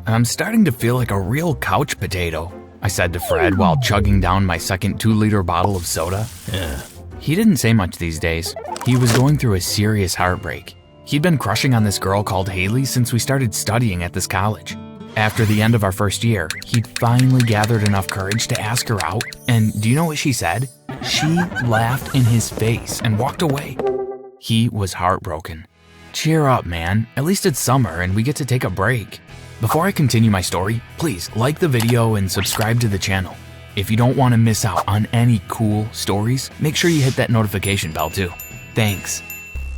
I'm starting to feel like a real couch potato, I said to Fred while chugging down my second 2-liter bottle of soda. Yeah. He didn't say much these days. He was going through a serious heartbreak. He'd been crushing on this girl called Haley since we started studying at this college. After the end of our first year, he'd finally gathered enough courage to ask her out, and do you know what she said? She laughed in his face and walked away. He was heartbroken. Cheer up, man. At least it's summer and we get to take a break. Before I continue my story, please like the video and subscribe to the channel. If you don't want to miss out on any cool stories, make sure you hit that notification bell too. Thanks.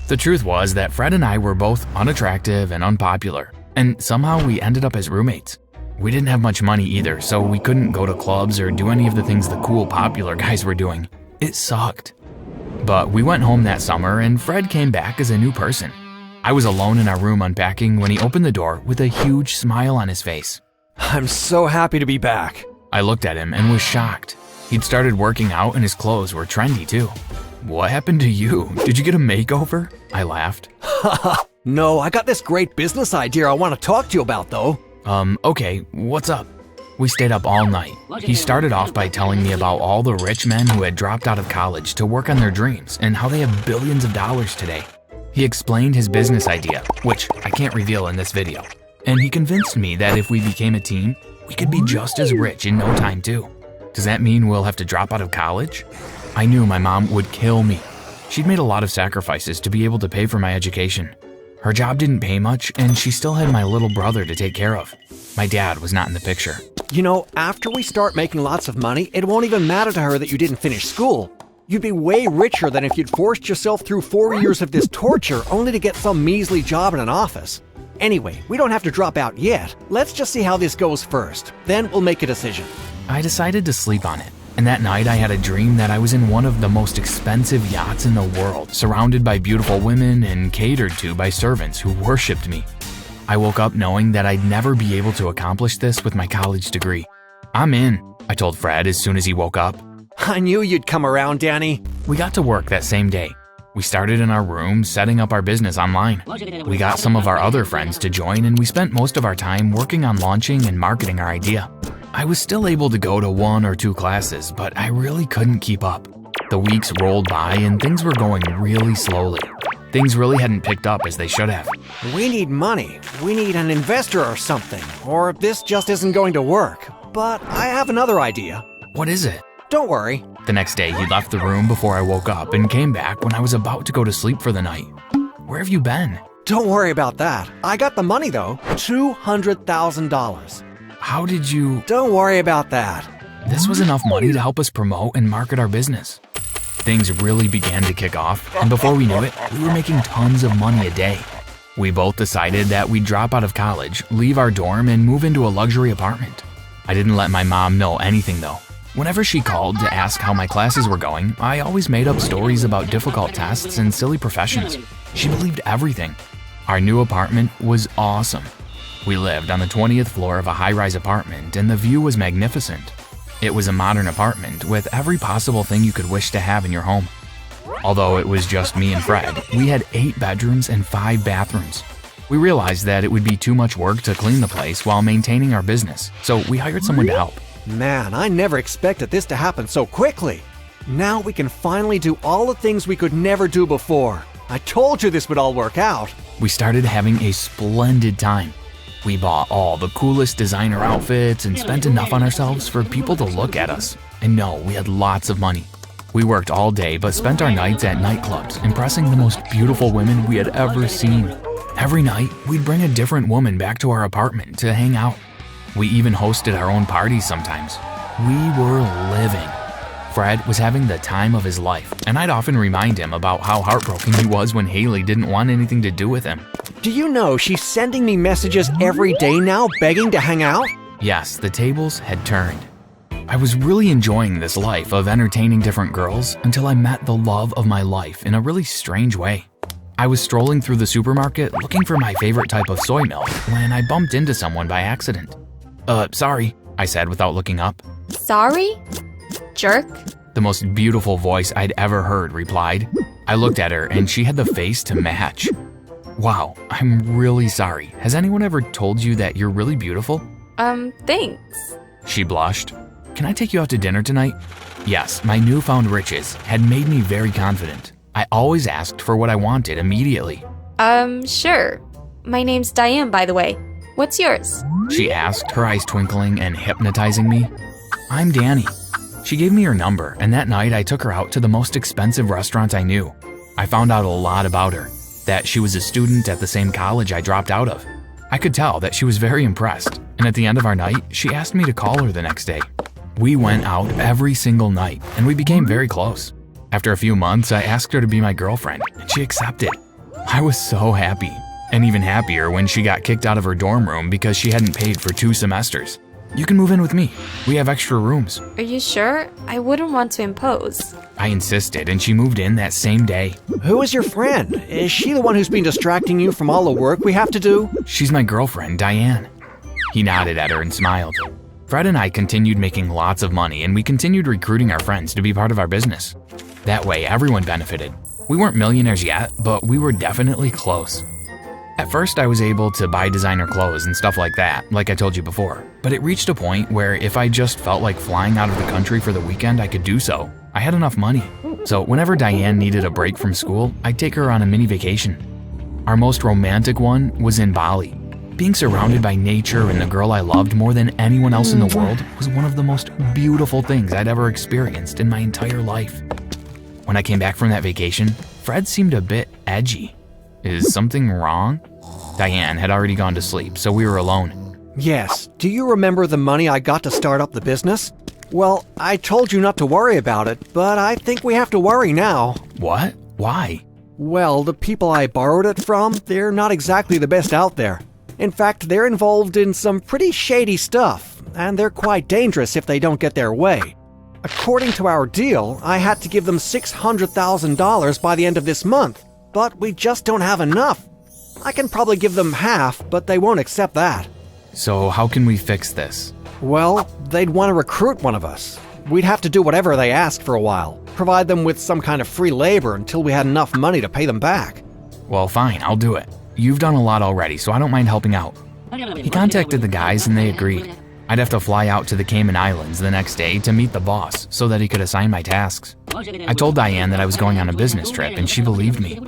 The truth was that Fred and I were both unattractive and unpopular, and somehow we ended up as roommates. We didn't have much money either, so we couldn't go to clubs or do any of the things the cool popular guys were doing. It sucked. But we went home that summer and Fred came back as a new person. I was alone in our room unpacking when he opened the door with a huge smile on his face. I'm so happy to be back. I looked at him and was shocked. He'd started working out and his clothes were trendy too. What happened to you? Did you get a makeover? I laughed. No, I got this great business idea I want to talk to you about though. Okay, what's up? We stayed up all night. He started off by telling me about all the rich men who had dropped out of college to work on their dreams and how they have billions of dollars today. He explained his business idea, which I can't reveal in this video, and he convinced me that if we became a team, we could be just as rich in no time too. Does that mean we'll have to drop out of college? I knew my mom would kill me. She'd made a lot of sacrifices to be able to pay for my education. Her job didn't pay much, and she still had my little brother to take care of. My dad was not in the picture. You know, after we start making lots of money, it won't even matter to her that you didn't finish school. You'd be way richer than if you'd forced yourself through 4 years of this torture only to get some measly job in an office. Anyway, we don't have to drop out yet. Let's just see how this goes first. Then we'll make a decision. I decided to sleep on it, and that night I had a dream that I was in one of the most expensive yachts in the world, surrounded by beautiful women and catered to by servants who worshipped me. I woke up knowing that I'd never be able to accomplish this with my college degree. I'm in, I told Fred as soon as he woke up. I knew you'd come around, Danny. We got to work that same day. We started in our room setting up our business online. We got some of our other friends to join and we spent most of our time working on launching and marketing our idea. I was still able to go to 1 or 2 classes, but I really couldn't keep up. The weeks rolled by and things were going really slowly. Things really hadn't picked up as they should have. We need money. We need an investor or something, or this just isn't going to work. But I have another idea. What is it? Don't worry. The next day, he left the room before I woke up and came back when I was about to go to sleep for the night. Where have you been? Don't worry about that. I got the money though, $200,000. How did you? Don't worry about that. This was enough money to help us promote and market our business. Things really began to kick off, and before we knew it, we were making tons of money a day. We both decided that we'd drop out of college, leave our dorm, and move into a luxury apartment. I didn't let my mom know anything though. Whenever she called to ask how my classes were going, I always made up stories about difficult tests and silly professions. She believed everything. Our new apartment was awesome. We lived on the 20th floor of a high-rise apartment and the view was magnificent. It was a modern apartment with every possible thing you could wish to have in your home. Although it was just me and Fred, we had 8 bedrooms and 5 bathrooms. We realized that it would be too much work to clean the place while maintaining our business, so we hired someone to help. Man, I never expected this to happen so quickly. Now we can finally do all the things we could never do before. I told you this would all work out. We started having a splendid time. We bought all the coolest designer outfits and spent enough on ourselves for people to look at us. And no, we had lots of money. We worked all day but spent our nights at nightclubs, impressing the most beautiful women we had ever seen. Every night, we'd bring a different woman back to our apartment to hang out. We even hosted our own parties sometimes. We were living. Fred was having the time of his life, and I'd often remind him about how heartbroken he was when Haley didn't want anything to do with him. Do you know she's sending me messages every day now, begging to hang out? Yes, the tables had turned. I was really enjoying this life of entertaining different girls until I met the love of my life in a really strange way. I was strolling through the supermarket looking for my favorite type of soy milk when I bumped into someone by accident. Sorry, I said without looking up. Sorry? Jerk? The most beautiful voice I'd ever heard replied. I looked at her and she had the face to match. Wow, I'm really sorry. Has anyone ever told you that you're really beautiful? Thanks. She blushed. Can I take you out to dinner tonight? Yes, my newfound riches had made me very confident. I always asked for what I wanted immediately. Sure. My name's Diane, by the way. What's yours? She asked, her eyes twinkling and hypnotizing me. I'm Danny. She gave me her number, and that night I took her out to the most expensive restaurant I knew. I found out a lot about her, that she was a student at the same college I dropped out of. I could tell that she was very impressed, and at the end of our night, she asked me to call her the next day. We went out every single night, and we became very close. After a few months, I asked her to be my girlfriend, and she accepted. I was so happy, and even happier when she got kicked out of her dorm room because she hadn't paid for 2 semesters. You can move in with me. We have extra rooms. Are you sure? I wouldn't want to impose. I insisted, and she moved in that same day. Who is your friend? Is she the one who's been distracting you from all the work we have to do? She's my girlfriend, Diane. He nodded at her and smiled. Fred and I continued making lots of money, and we continued recruiting our friends to be part of our business. That way, everyone benefited. We weren't millionaires yet, but we were definitely close. At first, I was able to buy designer clothes and stuff like that, like I told you before. But it reached a point where if I just felt like flying out of the country for the weekend, I could do so. I had enough money. So whenever Diane needed a break from school, I'd take her on a mini vacation. Our most romantic one was in Bali. Being surrounded by nature and the girl I loved more than anyone else in the world was one of the most beautiful things I'd ever experienced in my entire life. When I came back from that vacation, Fred seemed a bit edgy. Is something wrong? Diane had already gone to sleep, so we were alone. Yes. Do you remember the money I got to start up the business? Well, I told you not to worry about it, but I think we have to worry now. What? Why? Well, the people I borrowed it from, they're not exactly the best out there. In fact, they're involved in some pretty shady stuff, and they're quite dangerous if they don't get their way. According to our deal, I had to give them $600,000 by the end of this month, but we just don't have enough. I can probably give them half, but they won't accept that. So how can we fix this? Well, they'd want to recruit one of us. We'd have to do whatever they asked for a while, provide them with some kind of free labor until we had enough money to pay them back. Well, fine, I'll do it. You've done a lot already, so I don't mind helping out. He contacted the guys and they agreed. I'd have to fly out to the Cayman Islands the next day to meet the boss so that he could assign my tasks. I told Diane that I was going on a business trip and she believed me.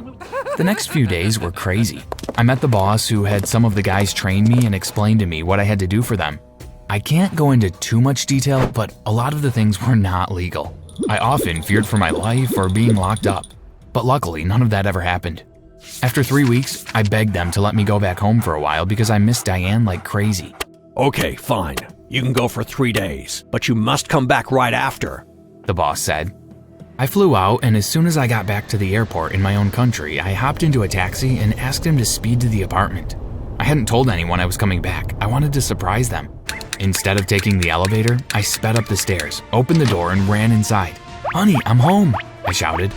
The next few days were crazy. I met the boss who had some of the guys train me and explain to me what I had to do for them. I can't go into too much detail, but a lot of the things were not legal. I often feared for my life or being locked up, but luckily none of that ever happened. After 3 weeks, I begged them to let me go back home for a while because I missed Diane like crazy. Okay, fine. You can go for 3 days, but you must come back right after, the boss said. I flew out, and as soon as I got back to the airport in my own country, I hopped into a taxi and asked him to speed to the apartment. I hadn't told anyone I was coming back. I wanted to surprise them. Instead of taking the elevator, I sped up the stairs, opened the door, and ran inside. "Honey, I'm home," I shouted.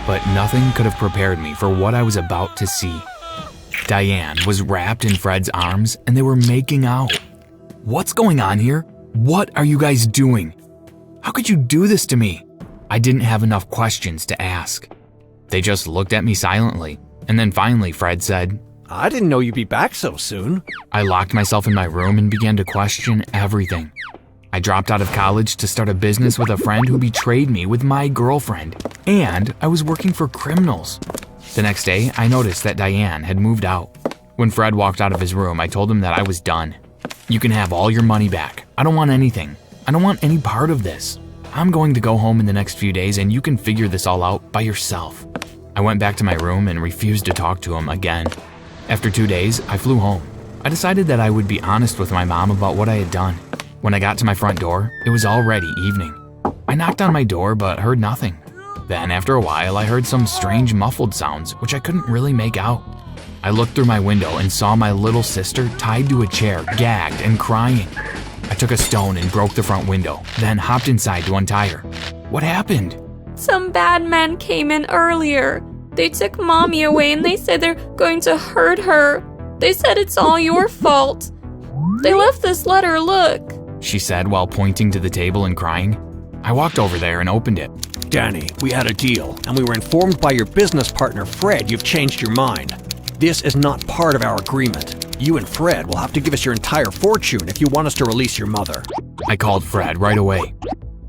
But nothing could have prepared me for what I was about to see. Diane was wrapped in Fred's arms, and they were making out. What's going on here? What are you guys doing? How could you do this to me? I didn't have enough questions to ask. They just looked at me silently, and then finally Fred said, I didn't know you'd be back so soon. I locked myself in my room and began to question everything. I dropped out of college to start a business with a friend who betrayed me with my girlfriend, and I was working for criminals. The next day, I noticed that Diane had moved out. When Fred walked out of his room, I told him that I was done. You can have all your money back. I don't want anything. I don't want any part of this. I'm going to go home in the next few days and you can figure this all out by yourself. I went back to my room and refused to talk to him again. After 2 days, I flew home. I decided that I would be honest with my mom about what I had done. When I got to my front door, it was already evening. I knocked on my door but heard nothing. Then after a while, I heard some strange muffled sounds which I couldn't really make out. I looked through my window and saw my little sister tied to a chair, gagged and crying. I took a stone and broke the front window, then hopped inside to untie her. What happened? Some bad men came in earlier. They took Mommy away and they said they're going to hurt her. They said it's all your fault. They left this letter, look, she said while pointing to the table and crying. I walked over there and opened it. Danny, we had a deal, and we were informed by your business partner, Fred, you've changed your mind. This is not part of our agreement. You and Fred will have to give us your entire fortune if you want us to release your mother. I called Fred right away.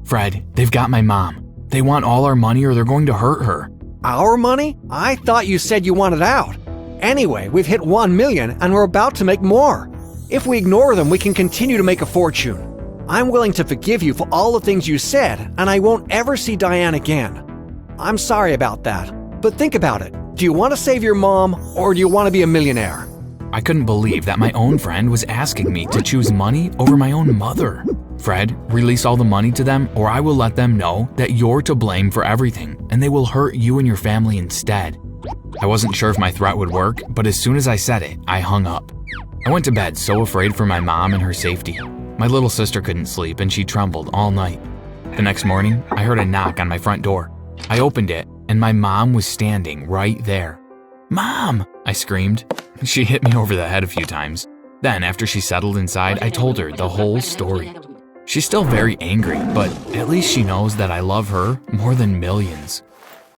Fred, they've got my mom. They want all our money or they're going to hurt her. Our money? I thought you said you wanted out. Anyway, we've hit 1 million and we're about to make more. If we ignore them, we can continue to make a fortune. I'm willing to forgive you for all the things you said, and I won't ever see Diane again. I'm sorry about that, but think about it. Do you want to save your mom, or do you want to be a millionaire? I couldn't believe that my own friend was asking me to choose money over my own mother. Fred, release all the money to them, or I will let them know that you're to blame for everything, and they will hurt you and your family instead. I wasn't sure if my threat would work, but as soon as I said it, I hung up. I went to bed so afraid for my mom and her safety. My little sister couldn't sleep and she trembled all night. The next morning, I heard a knock on my front door. I opened it and my mom was standing right there. "Mom!" I screamed. She hit me over the head a few times. Then, after she settled inside, I told her the whole story. She's still very angry, but at least she knows that I love her more than millions.